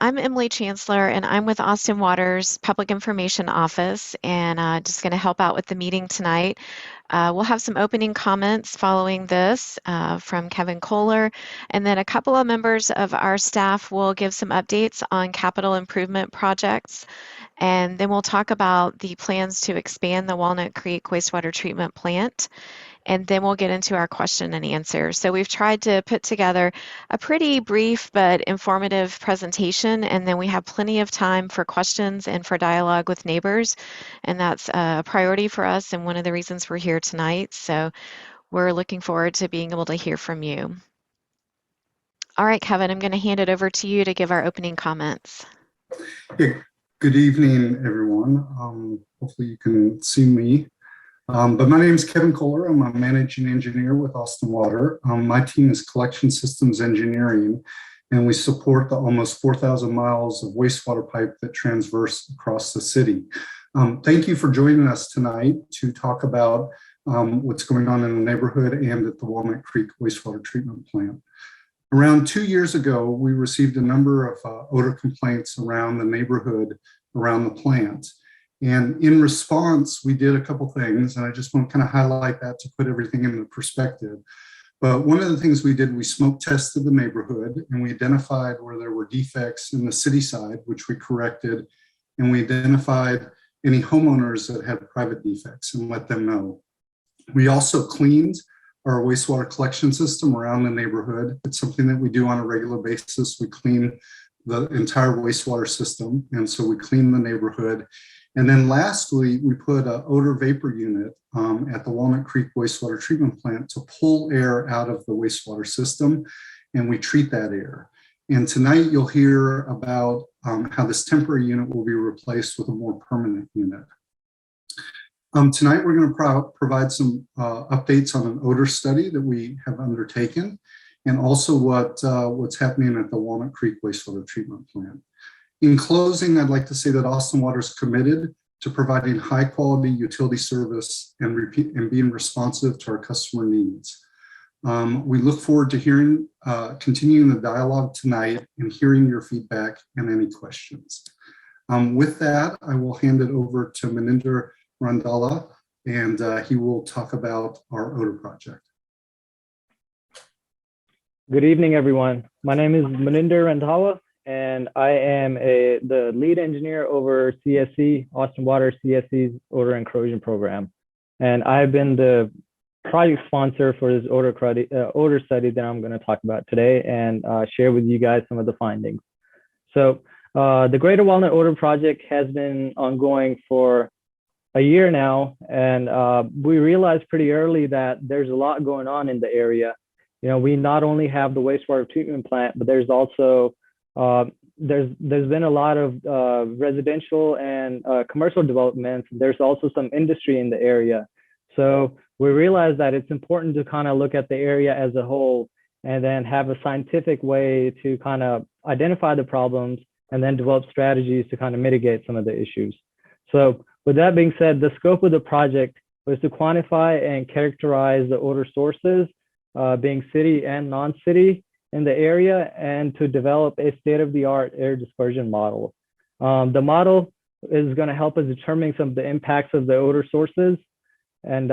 I'm Emily Chancellor, and I'm with Austin Water's Public Information Office, and just going to help out with the meeting tonight. We'll have some opening comments following this from Kevin Kohler, and then a couple of members of our staff will give some updates on capital improvement projects, and then we'll talk about the plans to expand the Walnut Creek Wastewater Treatment Plant. And then we'll get into our question and answer. So we've tried to put together a pretty brief but informative presentation, and then we have plenty of time for questions and for dialogue with neighbors. And that's a priority for us and one of the reasons we're here tonight. So we're looking forward to being able to hear from you. All right, Kevin, I'm going to hand it over to you to give our opening comments. Hey, good evening, everyone. Hopefully you can see me. But my name is Kevin Kohler. I'm a managing engineer with Austin Water. My team is Collection Systems Engineering, and we support the almost 4,000 miles of wastewater pipe that transverse across the city. Thank you for joining us tonight to talk about what's going on in the neighborhood and at the Walnut Creek Wastewater Treatment Plant. Around 2 years ago, we received a number of odor complaints around the neighborhood around the plant. And in response, we did a couple things, and I just want to kind of highlight that to put everything into perspective. But one of the things we did, we smoke tested the neighborhood, and we identified where there were defects in the city side, which we corrected, and we identified any homeowners that had private defects and let them know. We also cleaned our wastewater collection system around the neighborhood. It's something that we do on a regular basis. We clean the entire wastewater system, and so we clean the neighborhood. And then lastly, we put an odor vapor unit at the Walnut Creek Wastewater Treatment Plant to pull air out of the wastewater system, and we treat that air. And tonight you'll hear about how this temporary unit will be replaced with a more permanent unit. Tonight we're going to provide some updates on an odor study that we have undertaken, and also what's happening at the Walnut Creek Wastewater Treatment Plant. In closing, I'd like to say that Austin Water is committed to providing high quality utility service and being responsive to our customer needs. We look forward to continuing the dialogue tonight and hearing your feedback and any questions. With that, I will hand it over to Maninder Randalla, and he will talk about our odor project. Good evening, everyone. My name is Maninder Randalla, and I am the lead engineer over CSE, Austin Water CSE's Odor and Corrosion Program. And I've been the project sponsor for this odor study that I'm going to talk about today and share with you guys some of the findings. So the Greater Walnut Odor Project has been ongoing for a year now, and we realized pretty early that there's a lot going on in the area. You know, we not only have the wastewater treatment plant, but there's also there's been a lot of residential and commercial developments. There's also some industry in the area. So we realized that it's important to kind of look at the area as a whole and then have a scientific way to kind of identify the problems and then develop strategies to kind of mitigate some of the issues. So with that being said, the scope of the project was to quantify and characterize the odor sources, being city and non-city, in the area, and to develop a state-of-the-art air dispersion model. The model is going to help us determine some of the impacts of the odor sources. And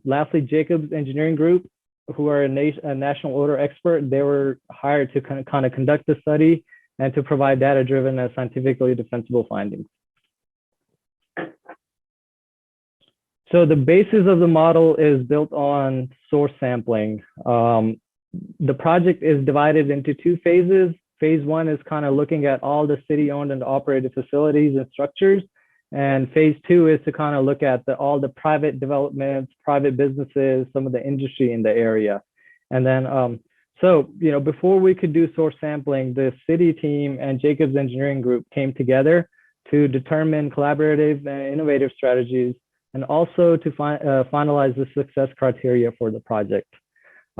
lastly, Jacobs Engineering Group, who are a national odor expert, they were hired to kind of conduct the study and to provide data-driven and scientifically defensible findings. So the basis of the model is built on source sampling. The project is divided into two phases. Phase one is kind of looking at all the city-owned and operated facilities and structures. And phase two is to kind of look at all the private developments, private businesses, some of the industry in the area. And then, so, you know, before we could do source sampling, the city team and Jacobs Engineering Group came together to determine collaborative and innovative strategies, and also to finalize the success criteria for the project.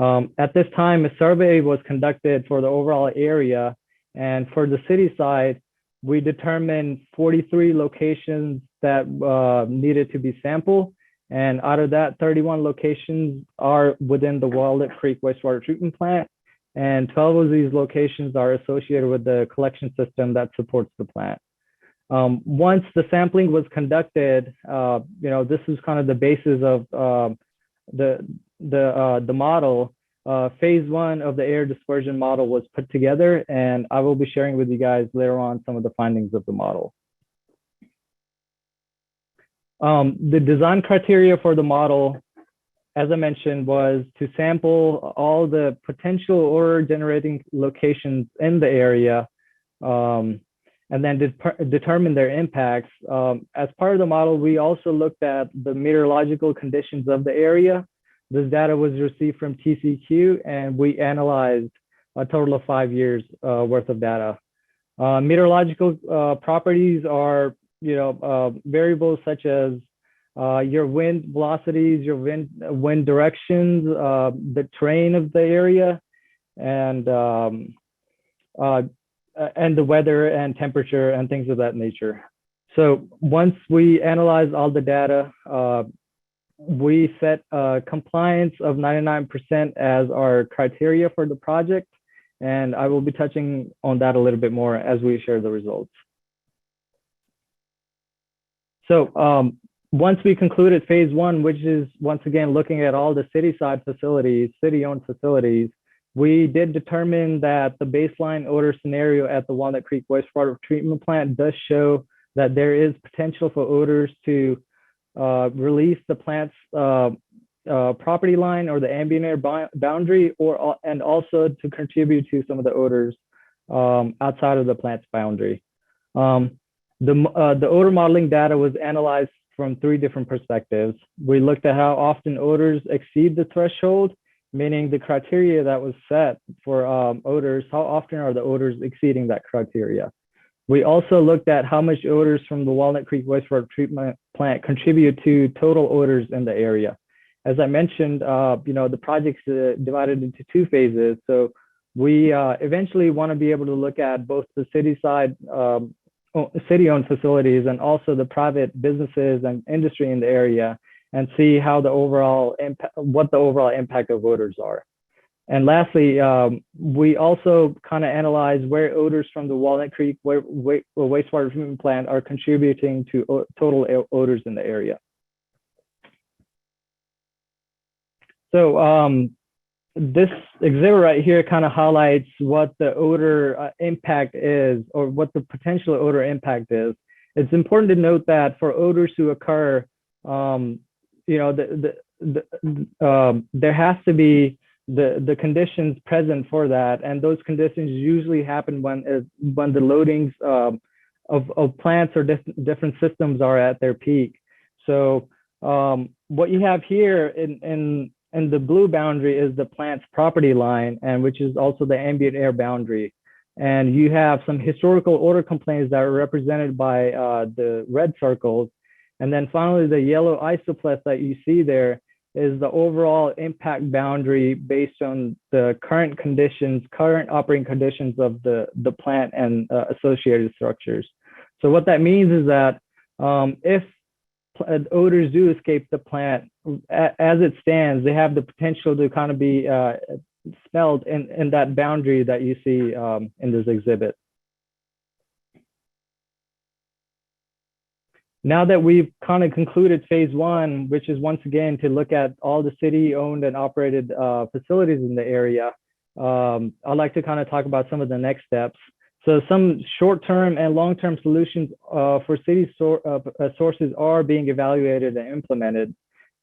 At this time, a survey was conducted for the overall area, and for the city side, we determined 43 locations that needed to be sampled, and out of that, 31 locations are within the Walnut Creek Wastewater Treatment Plant, and 12 of these locations are associated with the collection system that supports the plant. Once the sampling was conducted, this is kind of the basis of the model. Phase 1 of the air dispersion model was put together, and I will be sharing with you guys later on some of the findings of the model. The design criteria for the model, as I mentioned, was to sample all the potential odor generating locations in the area, and then determine their impacts. As part of the model, we also looked at the meteorological conditions of the area. This data was received from TCQ, and we analyzed a total of 5 years worth of data. Meteorological properties are, variables such as your wind velocities, your wind directions, the terrain of the area, and the weather and temperature and things of that nature. So once we analyzed all the data, we set compliance of 99% as our criteria for the project, and I will be touching on that a little bit more as we share the results. So once we concluded phase 1, which is once again looking at all the city-side facilities, city-owned facilities, we did determine that the baseline odor scenario at the Walnut Creek Wastewater Treatment Plant does show that there is potential for odors to release the plant's property line or the ambient air boundary, and also to contribute to some of the odors outside of the plant's boundary. The odor modeling data was analyzed from 3 different perspectives. We looked at how often odors exceed the threshold, meaning the criteria that was set for odors, how often are the odors exceeding that criteria. We also looked at how much odors from the Walnut Creek Wastewater Treatment Plant contribute to total odors in the area. As I mentioned, the project's divided into 2 phases. So we eventually want to be able to look at both the city-owned facilities and also the private businesses and industry in the area, and see how what the overall impact of odors are. And lastly, we also kind of analyze where odors from the Walnut Creek Wastewater Treatment Plant are contributing to total odors in the area. So this exhibit right here kind of highlights what the odor impact is, or what the potential odor impact is. It's important to note that for odors to occur, there has to be the conditions present for that, and those conditions usually happen when the loadings of plants or different systems are at their peak. So what you have here in the blue boundary is the plant's property line, and which is also the ambient air boundary. And you have some historical odor complaints that are represented by the red circles. And then finally, the yellow isoplex that you see there is the overall impact boundary based on the current operating conditions of the plant and associated structures. So what that means is that if odors do escape the plant, as it stands, they have the potential to kind of be smelled in that boundary that you see in this exhibit. Now that we've kind of concluded phase 1, which is once again to look at all the city-owned and operated facilities in the area, I'd like to kind of talk about some of the next steps. So some short-term and long-term solutions for city sources are being evaluated and implemented.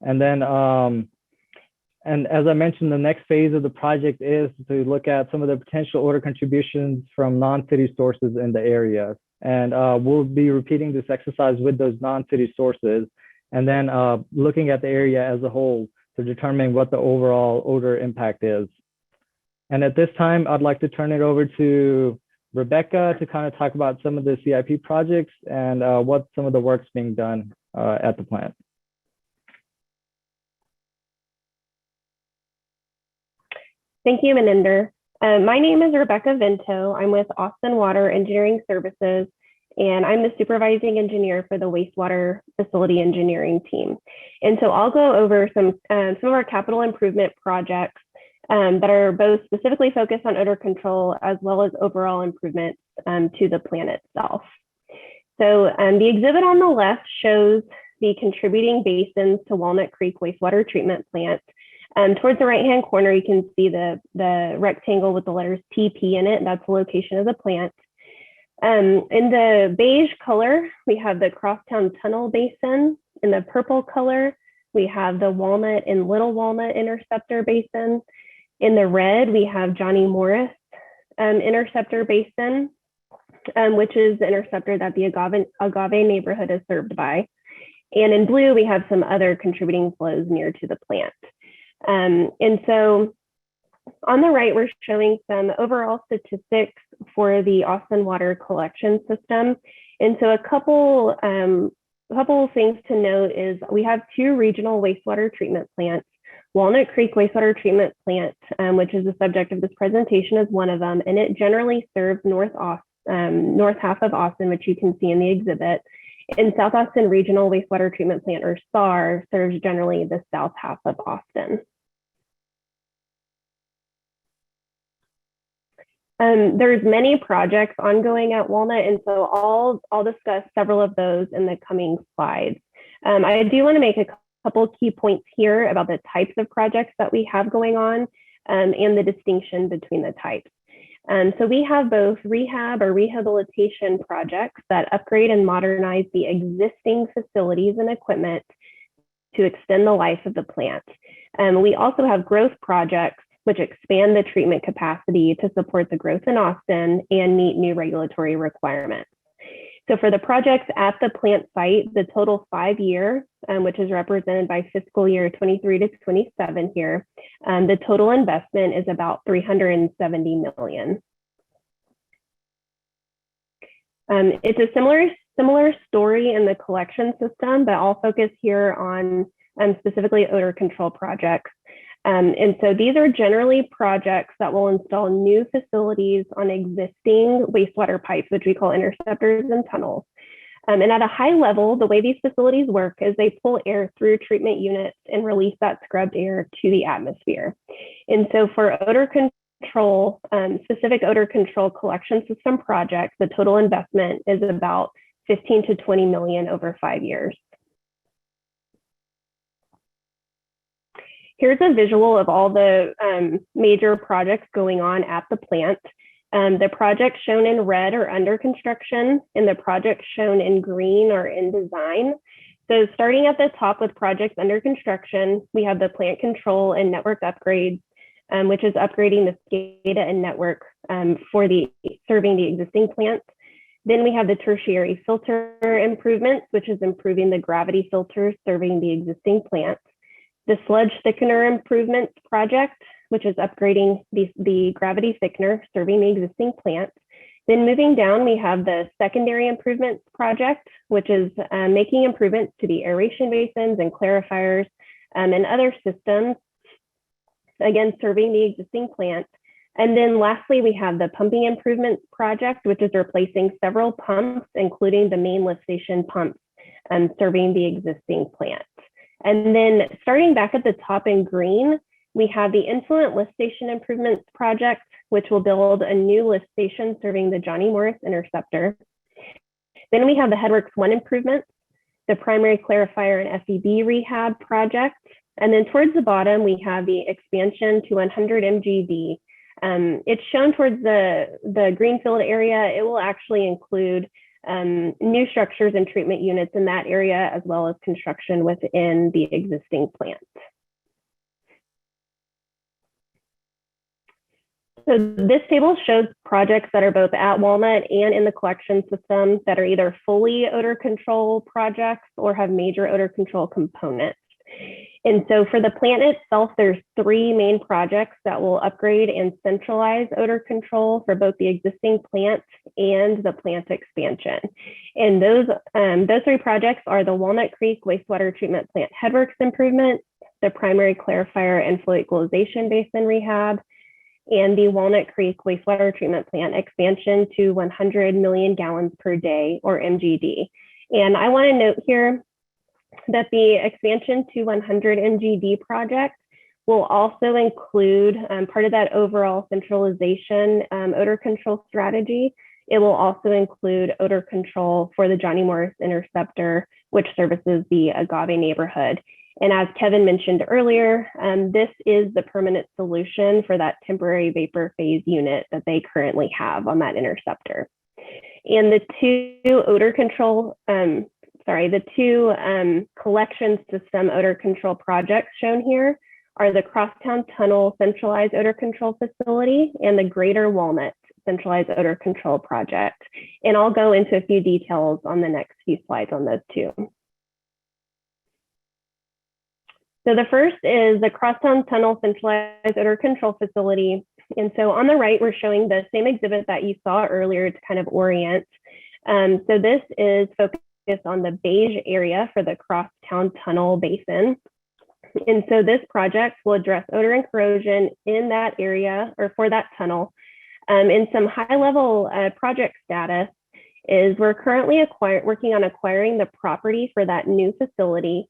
And then, and as I mentioned, the next phase of the project is to look at some of the potential odor contributions from non-city sources in the area. And we'll be repeating this exercise with those non-city sources, and then looking at the area as a whole to determine what the overall odor impact is. And at this time, I'd like to turn it over to Rebecca to kind of talk about some of the CIP projects and what some of the work's being done at the plant. Thank you, Maninder. My name is Rebecca Vento. I'm with Austin Water Engineering Services, and I'm the supervising engineer for the wastewater facility engineering team. And so I'll go over some of our capital improvement projects that are both specifically focused on odor control as well as overall improvements to the plant itself. So the exhibit on the left shows the contributing basins to Walnut Creek Wastewater Treatment Plant. Towards the right-hand corner, you can see the rectangle with the letters TP in it. That's the location of the plant. In the beige color, we have the Crosstown Tunnel Basin. In the purple color, we have the Walnut and Little Walnut Interceptor Basin. In the red, we have Johnny Morris Interceptor Basin, which is the interceptor that the Agave neighborhood is served by. And in blue, we have some other contributing flows near to the plant. And so on the right, we're showing some overall statistics for the Austin Water collection system. And so a couple things to note is we have two regional wastewater treatment plants. Walnut Creek Wastewater Treatment Plant, which is the subject of this presentation, is one of them, and it generally serves north half of Austin, which you can see in the exhibit. And South Austin Regional Wastewater Treatment Plant, or SAR, serves generally the south half of Austin. There's many projects ongoing at Walnut, and so I'll discuss several of those in the coming slides. I do want to make a couple key points here about the types of projects that we have going on and the distinction between the types. So we have both rehab or rehabilitation projects that upgrade and modernize the existing facilities and equipment to extend the life of the plant. We also have growth projects which expand the treatment capacity to support the growth in Austin and meet new regulatory requirements. So for the projects at the plant site, the total 5-year, which is represented by fiscal year 23 to 27 here, the total investment is about $370 million. It's a similar story in the collection system, but I'll focus here on specifically odor control projects. And so these are generally projects that will install new facilities on existing wastewater pipes, which we call interceptors and tunnels. And at a high level, the way these facilities work is they pull air through treatment units and release that scrubbed air to the atmosphere. And so for odor control, specific odor control collection system projects, the total investment is about 15 to 20 million over 5 years. Here's a visual of all the major projects going on at the plant. The projects shown in red are under construction, and the projects shown in green are in design. So starting at the top with projects under construction, we have the plant control and network upgrades, which is upgrading the SCADA and network for serving the existing plant. Then we have the tertiary filter improvements, which is improving the gravity filters serving the existing plant. The sludge thickener improvements project, which is upgrading the gravity thickener serving the existing plant. Then moving down, we have the secondary improvements project, which is making improvements to the aeration basins and clarifiers and other systems, again, serving the existing plant. And then lastly, we have the pumping improvements project, which is replacing several pumps, including the main lift station pumps, serving the existing plant. And then starting back at the top in green, we have the influent lift station improvements project, which will build a new lift station serving the Johnny Morris Interceptor. Then we have the Headworks 1 improvements, the primary clarifier and FEB rehab project. And then towards the bottom, we have the expansion to 100 MGD. It's shown towards the greenfield area. It will actually include new structures and treatment units in that area, as well as construction within the existing plant. So this table shows projects that are both at Walnut and in the collection system that are either fully odor control projects or have major odor control components. And so for the plant itself, there's 3 main projects that will upgrade and centralize odor control for both the existing plant and the plant expansion. And those 3 projects are the Walnut Creek Wastewater Treatment Plant Headworks improvement, the primary clarifier and flow equalization basin rehab, and the Walnut Creek Wastewater Treatment Plant expansion to 100 million gallons per day, or MGD. And I want to note here that the expansion to 100 MGD project will also include part of that overall centralization odor control strategy. It will also include odor control for the Johnny Morris Interceptor, which services the Agave neighborhood. And as Kevin mentioned earlier, this is the permanent solution for that temporary vapor phase unit that they currently have on that interceptor. And the two odor control, the two collection system odor control projects shown here are the Crosstown Tunnel Centralized Odor Control Facility and the Greater Walnut Centralized Odor Control Project. And I'll go into a few details on the next few slides on those two. So the first is the Crosstown Tunnel Centralized Odor Control Facility. And so on the right, we're showing the same exhibit that you saw earlier to kind of orient. So this is focused on the beige area for the Crosstown Tunnel Basin. And so this project will address odor and corrosion in that area or for that tunnel. In some high-level project status is we're currently working on acquiring the property for that new facility.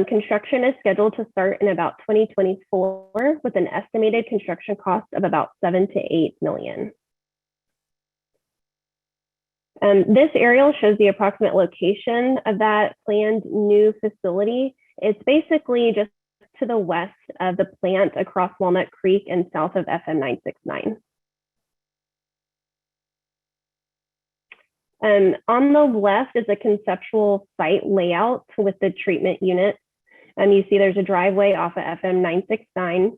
Construction is scheduled to start in about 2024 with an estimated construction cost of about $7 to $8 million. This aerial shows the approximate location of that planned new facility. It's basically just to the west of the plant across Walnut Creek and south of FM 969. On the left is a conceptual site layout with the treatment unit. You see there's a driveway off of FM 969.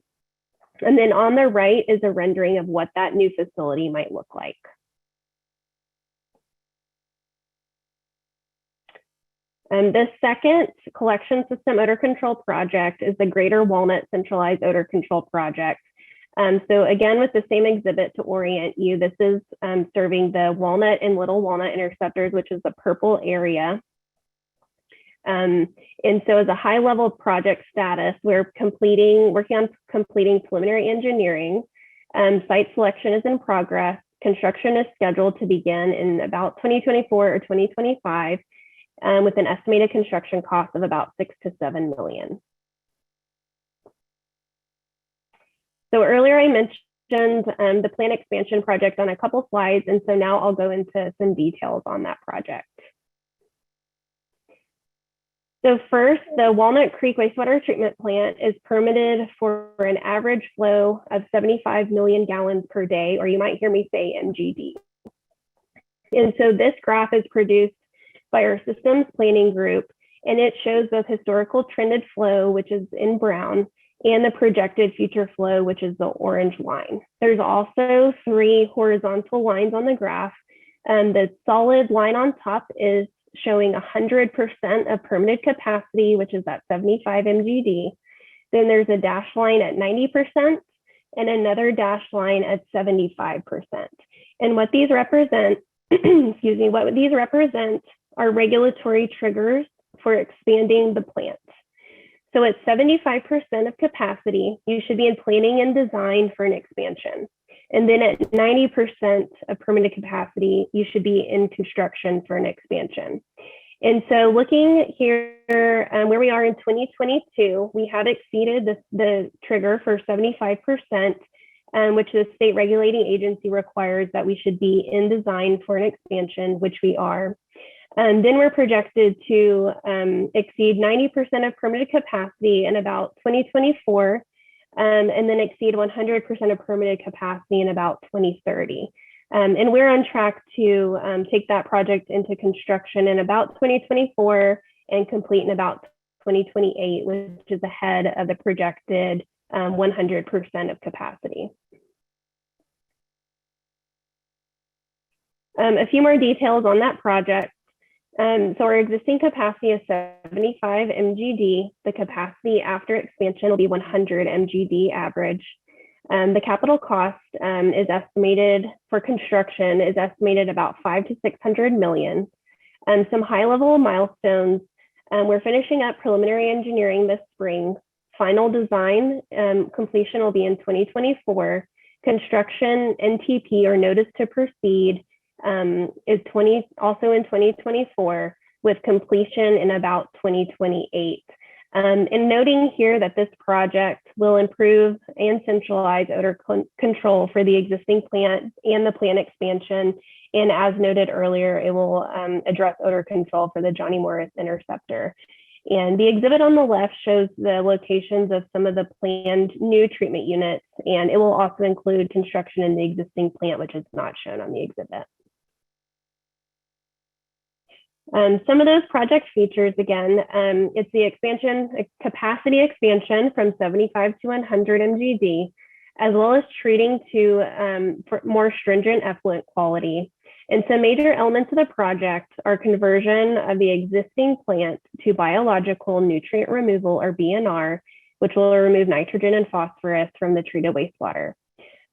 And then on the right is a rendering of what that new facility might look like. The second collection system odor control project is the Greater Walnut Centralized Odor Control Project. So again, with the same exhibit to orient you, this is serving the Walnut and Little Walnut interceptors, which is the purple area. And so as a high-level project status, we're working on completing preliminary engineering. Site selection is in progress. Construction is scheduled to begin in about 2024 or 2025, with an estimated construction cost of about $6 to $7 million. So earlier I mentioned the plant expansion project on a couple slides, and so now I'll go into some details on that project. So first, the Walnut Creek Wastewater Treatment Plant is permitted for an average flow of 75 million gallons per day, or you might hear me say MGD. And so this graph is produced by our systems planning group, and it shows both historical trended flow, which is in brown, and the projected future flow, which is the orange line. There's also 3 horizontal lines on the graph. The solid line on top is showing 100% of permitted capacity, which is at 75 MGD. Then there's a dashed line at 90% and another dashed line at 75%. And what these represent, what these represent are regulatory triggers for expanding the plant. So at 75% of capacity, you should be in planning and design for an expansion. And then at 90% of permitted capacity, you should be in construction for an expansion. And so looking here where we are in 2022, we have exceeded the trigger for 75%, which the state regulating agency requires that we should be in design for an expansion, which we are. Then we're projected to exceed 90% of permitted capacity in about 2024, and then exceed 100% of permitted capacity in about 2030. And we're on track to take that project into construction in about 2024 and complete in about 2028, which is ahead of the projected 100% of capacity. A few more details on that project. So our existing capacity is 75 MGD. The capacity after expansion will be 100 MGD average. The capital cost is estimated for construction is estimated about $500 to $600 million. Some high-level milestones. We're finishing up preliminary engineering this spring. Final design completion will be in 2024. Construction NTP or notice to proceed is also in 2024 with completion in about 2028. And noting here that this project will improve and centralize odor control for the existing plant and the plant expansion. And as noted earlier, it will address odor control for the Johnny Morris interceptor. And the exhibit on the left shows the locations of some of the planned new treatment units, and it will also include construction in the existing plant, which is not shown on the exhibit. Some of those project features, again, it's the expansion, capacity expansion from 75 to 100 mgd, as well as treating to for more stringent effluent quality. And some major elements of the project are conversion of the existing plant to biological nutrient removal, or BNR, which will remove nitrogen and phosphorus from the treated wastewater.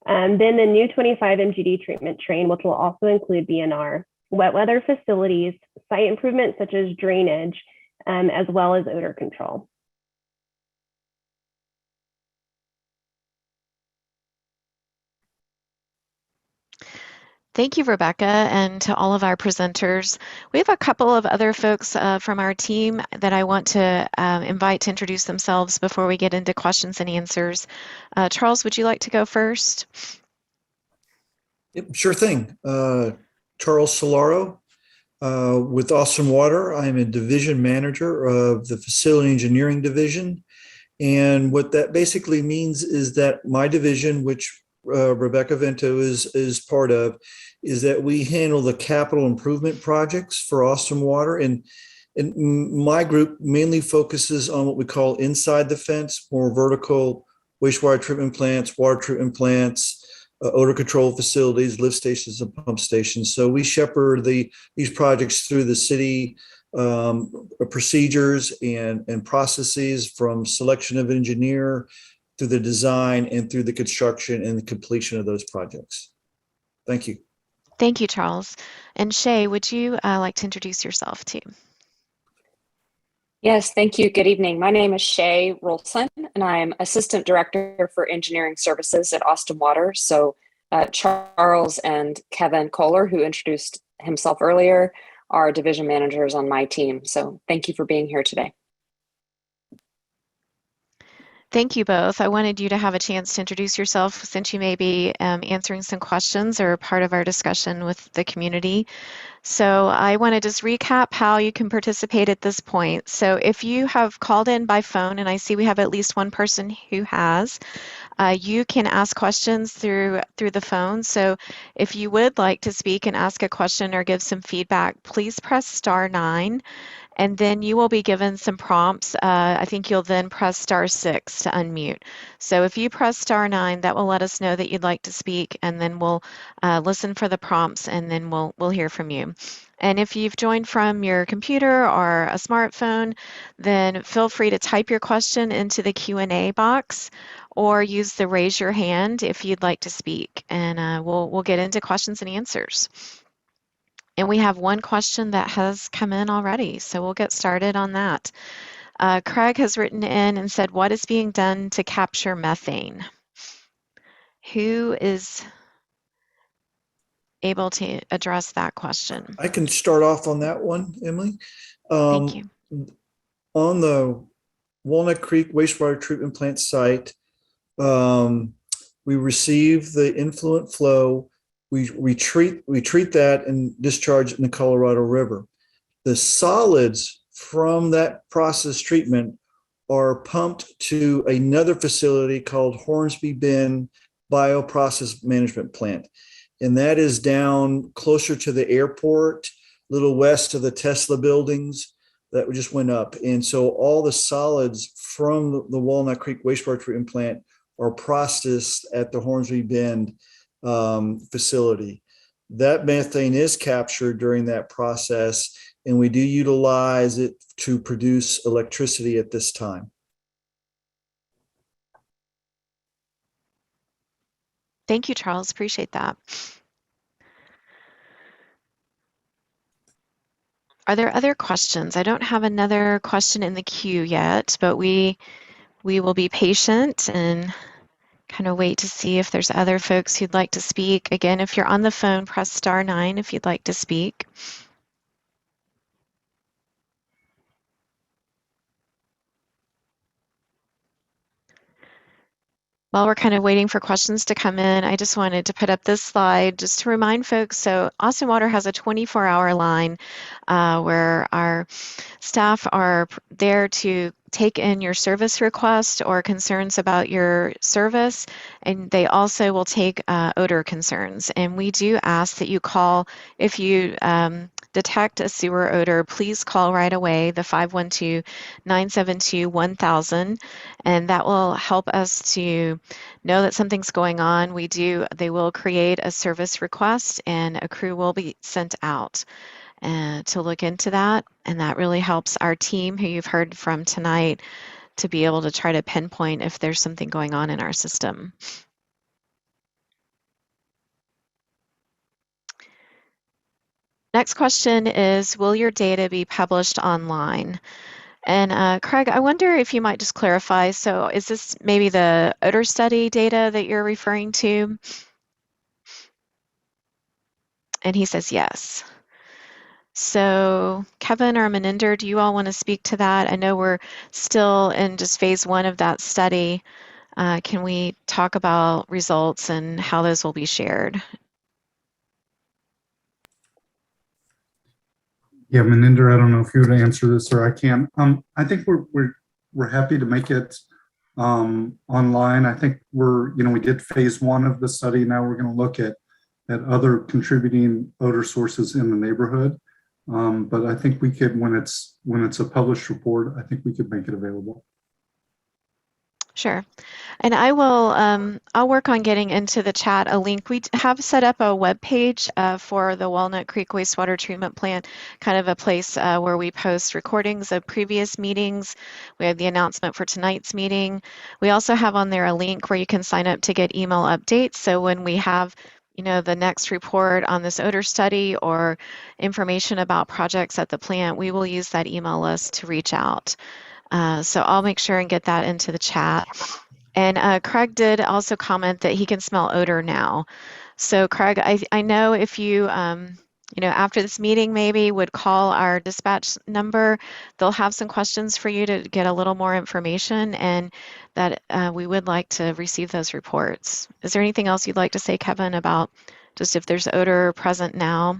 Then the new 25 mgd treatment train, which will also include BNR, wet weather facilities, site improvements such as drainage, as well as odor control. Thank you, Rebecca, and to all of our presenters. We have a couple of other folks from our team that I want to invite to introduce themselves before we get into questions and answers. Charles, would you like to go first? Yep, sure thing. Charles Solaro with Austin Water. I'm a division manager of the Facility Engineering Division. And what that basically means is that my division, which Rebecca Vento is part of, is that we handle the capital improvement projects for Austin Water. And my group mainly focuses on what we call inside the fence, more vertical wastewater treatment plants, water treatment plants, odor control facilities, lift stations, and pump stations. So we shepherd these projects through the city procedures and processes, from selection of engineer through the design and through the construction and the completion of those projects. Thank you. Thank you, Charles. And Shay, would you like to introduce yourself too? Yes, thank you. Good evening. My name is Shay Rolson, and I'm Assistant Director for Engineering Services at Austin Water. So Charles and Kevin Kohler, who introduced himself earlier, are division managers on my team. So thank you for being here today. Thank you both. I wanted you to have a chance to introduce yourself, since you may be answering some questions or part of our discussion with the community. So I want to just recap how you can participate at this point. So if you have called in by phone, and I see we have at least one person who has, you can ask questions through the phone. So if you would like to speak and ask a question or give some feedback, please press *9. And then you will be given some prompts. I think you'll then press *6 to unmute. So if you press *9, that will let us know that you'd like to speak, and then we'll listen for the prompts, and then we'll hear from you. And if you've joined from your computer or a smartphone, then feel free to type your question into the Q&A box, or use the raise your hand if you'd like to speak, and we'll get into questions and answers. And we have one question that has come in already, so we'll get started on that. Craig has written in and said, what is being done to capture methane? Who is able to address that question? I can start off on that one, Emily. Thank you. On the Walnut Creek Wastewater Treatment Plant site, we receive the influent flow. We treat that and discharge it in the Colorado River. The solids from that process treatment are pumped to another facility called Hornsby Bend Bioprocess Management Plant. And that is down closer to the airport, a little west of the Tesla buildings that just went up. And so all the solids from the Walnut Creek Wastewater Treatment Plant are processed at the Hornsby Bend facility. That methane is captured during that process, and we do utilize it to produce electricity at this time. Thank you, Charles. Appreciate that. Are there other questions? I don't have another question in the queue yet, but we will be patient and kind of wait to see if there's other folks who'd like to speak. Again, if you're on the phone, press *9 if you'd like to speak. While we're kind of waiting for questions to come in, I just wanted to put up this slide just to remind folks. So Austin Water has a 24-hour line where our staff are there to take in your service request or concerns about your service, and they also will take odor concerns. And we do ask that you call if you detect a sewer odor. Please call right away, the 512-972-1000, and that will help us to know that something's going on. They will create a service request, and a crew will be sent out to look into that, and that really helps our team, who you've heard from tonight, to be able to try to pinpoint if there's something going on in our system. Next question is, will your data be published online? And Craig, I wonder if you might just clarify, so is this maybe the odor study data that you're referring to? And he says yes. So Kevin or Maninder, do you all want to speak to that? I know we're still in just phase 1 of that study. Can we talk about results and how those will be shared? Yeah, Maninder, I don't know if you would answer this or I can. I think we're happy to make it online. I think we did phase 1 of the study. Now we're going to look at other contributing odor sources in the neighborhood. But I think we could, when it's a published report, I think we could make it available. Sure. And I will, I'll work on getting into the chat a link. We have set up a web page for the Walnut Creek Wastewater Treatment Plant, kind of a place where we post recordings of previous meetings. We have the announcement for tonight's meeting. We also have on there a link where you can sign up to get email updates. So when we have the next report on this odor study or information about projects at the plant, we will use that email list to reach out. So I'll make sure and get that into the chat. And Craig did also comment that he can smell odor now. So Craig, I know if you, after this meeting maybe would call our dispatch number, they'll have some questions for you to get a little more information, and that we would like to receive those reports. Is there anything else you'd like to say, Kevin, about just if there's odor present now?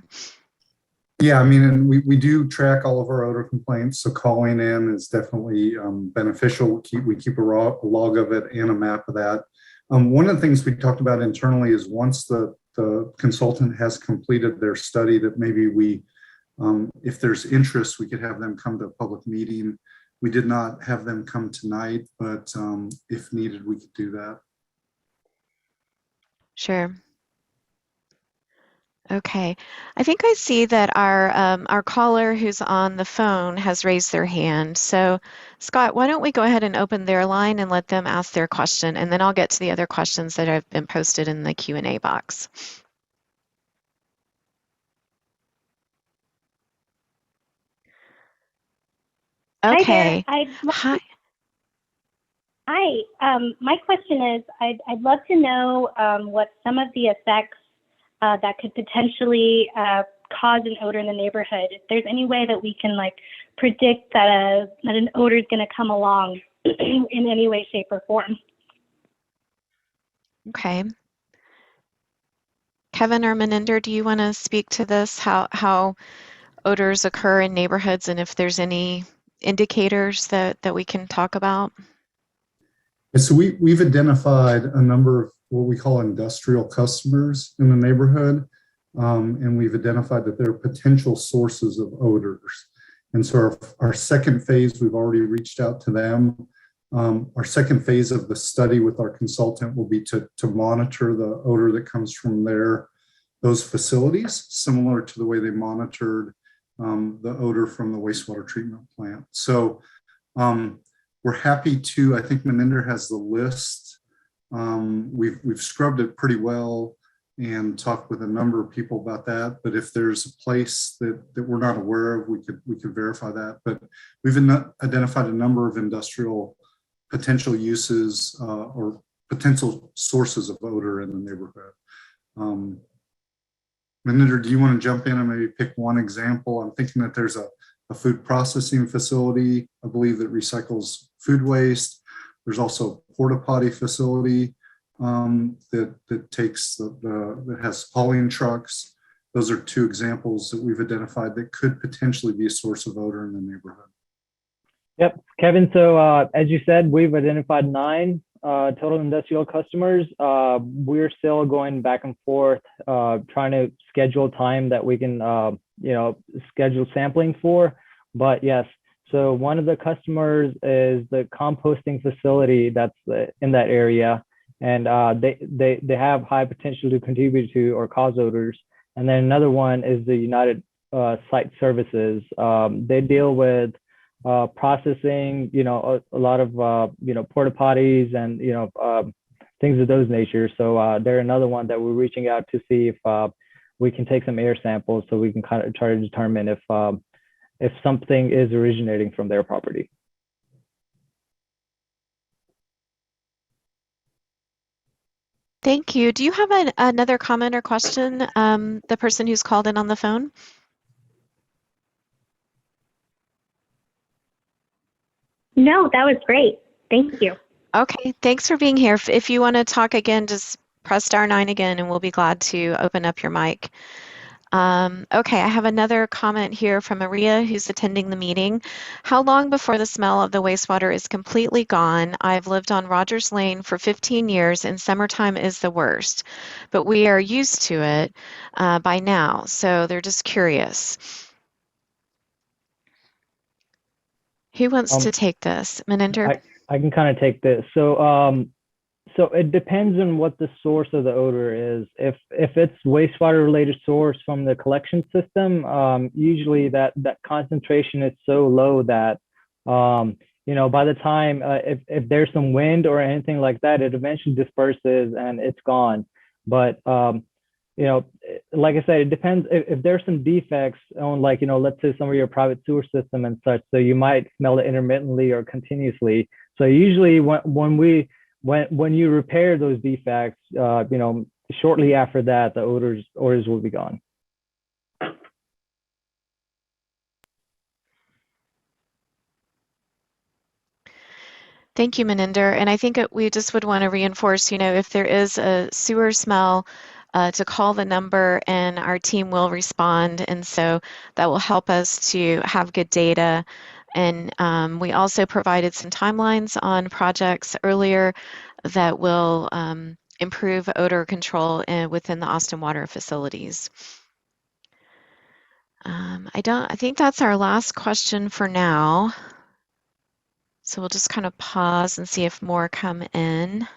Yeah, I mean, and we do track all of our odor complaints, so calling in is definitely beneficial. We keep a log of it and a map of that. One of the things we talked about internally is once the consultant has completed their study, that maybe if there's interest, we could have them come to a public meeting. We did not have them come tonight, but if needed, we could do that. Sure. Okay, I think I see that our caller who's on the phone has raised their hand. So Scott, why don't we go ahead and open their line and let them ask their question, and then I'll get to the other questions that have been posted in the Q&A box. Okay. Hi there. Hi. Hi. My question is, I'd love to know what some of the effects that could potentially cause an odor in the neighborhood. If there's any way that we can predict that an odor is going to come along in any way, shape, or form. Okay. Kevin or Maninder, do you want to speak to this? How odors occur in neighborhoods, and if there's any indicators that we can talk about? So we've identified a number of what we call industrial customers in the neighborhood, and we've identified that there are potential sources of odors. And so our second phase, we've already reached out to them. Our second phase of the study with our consultant will be to monitor the odor that comes from those facilities, similar to the way they monitored the odor from the wastewater treatment plant. So we're happy to, I think Maninder has the list. We've scrubbed it pretty well and talked with a number of people about that. But if there's a place that we're not aware of, we could verify that. But we've identified a number of industrial potential uses or potential sources of odor in the neighborhood. Maninder, do you want to jump in and maybe pick one example? I'm thinking that there's a food processing facility, I believe, that recycles food waste. There's also a porta potty facility. that takes that has hauling trucks. Those are two examples that we've identified that could potentially be a source of odor in the neighborhood. Yep, Kevin. So as you said, we've identified 9 total industrial customers. We're still going back and forth, trying to schedule time that we can, schedule sampling for. But yes, so one of the customers is the composting facility that's in that area, and they have high potential to contribute to or cause odors. And then another one is the United Site Services. They deal with processing, a lot of, porta potties and, things of those nature. So they're another one that we're reaching out to see if we can take some air samples so we can kind of try to determine if something is originating from their property. Thank you. Do you have another comment or question, the person who's called in on the phone? No, that was great. Thank you. Okay, thanks for being here. If you want to talk again, just press *9 again and we'll be glad to open up your mic. Okay, I have another comment here from Maria, who's attending the meeting. How long before the smell of the wastewater is completely gone? I've lived on Rogers Lane for 15 years and summertime is the worst, but we are used to it by now, so they're just curious. Who wants to take this? Maninder? I can kind of take this. So it depends on what the source of the odor is. If it's wastewater related source from the collection system, usually that concentration is so low that by the time if there's some wind or anything like that, it eventually disperses and it's gone. But like I said, it depends if there's some defects on, like, let's say some of your private sewer system and such, so you might smell it intermittently or continuously. So usually when you repair those defects, shortly after that, the odors will be gone. Thank you, Maninder. And I think we just would want to reinforce, if there is a sewer smell, to call the number and our team will respond. And so that will help us to have good data. And we also provided some timelines on projects earlier that will improve odor control within the Austin Water facilities. I think that's our last question for now. So we'll just kind of pause and see if more come in.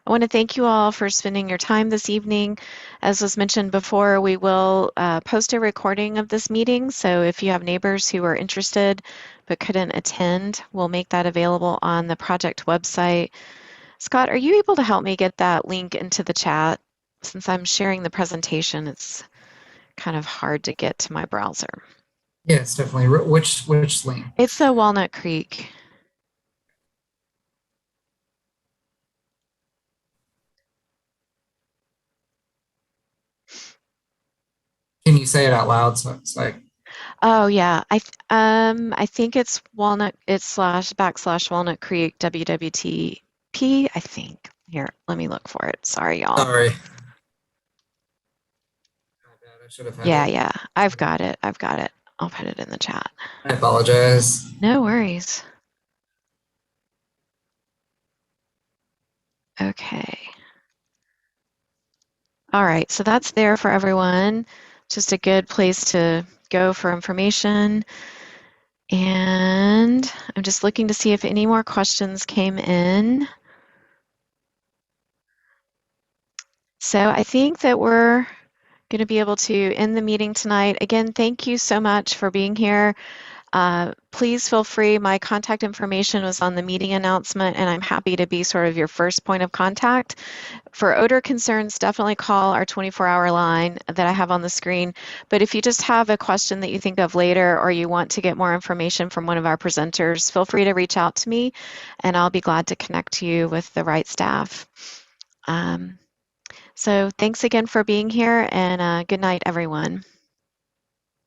I want to thank you all for spending your time this evening. As was mentioned before, we will post a recording of this meeting. So if you have neighbors who are interested but couldn't attend, we'll make that available on the project website. Scott, are you able to help me get that link into the chat? Since I'm sharing the presentation, it's kind of hard to get to my browser. Yes, definitely. Which link? It's the Walnut Creek. Can you say it out loud so it's like? Oh yeah, I think it's Walnut. It's / Walnut Creek WWTP. I think. Here, let me look for it. Sorry, y'all. Sorry. I should have had it. Yeah, I've got it. I'll put it in the chat. I apologize. No worries. Okay. All right, so that's there for everyone. Just a good place to go for information. And I'm just looking to see if any more questions came in. So I think that we're going to be able to end the meeting tonight. Again, thank you so much for being here. Please feel free. My contact information was on the meeting announcement, and I'm happy to be sort of your first point of contact. For odor concerns, definitely call our 24-hour line that I have on the screen. But if you just have a question that you think of later, or you want to get more information from one of our presenters, feel free to reach out to me, and I'll be glad to connect you with the right staff. So thanks again for being here, and good night, everyone.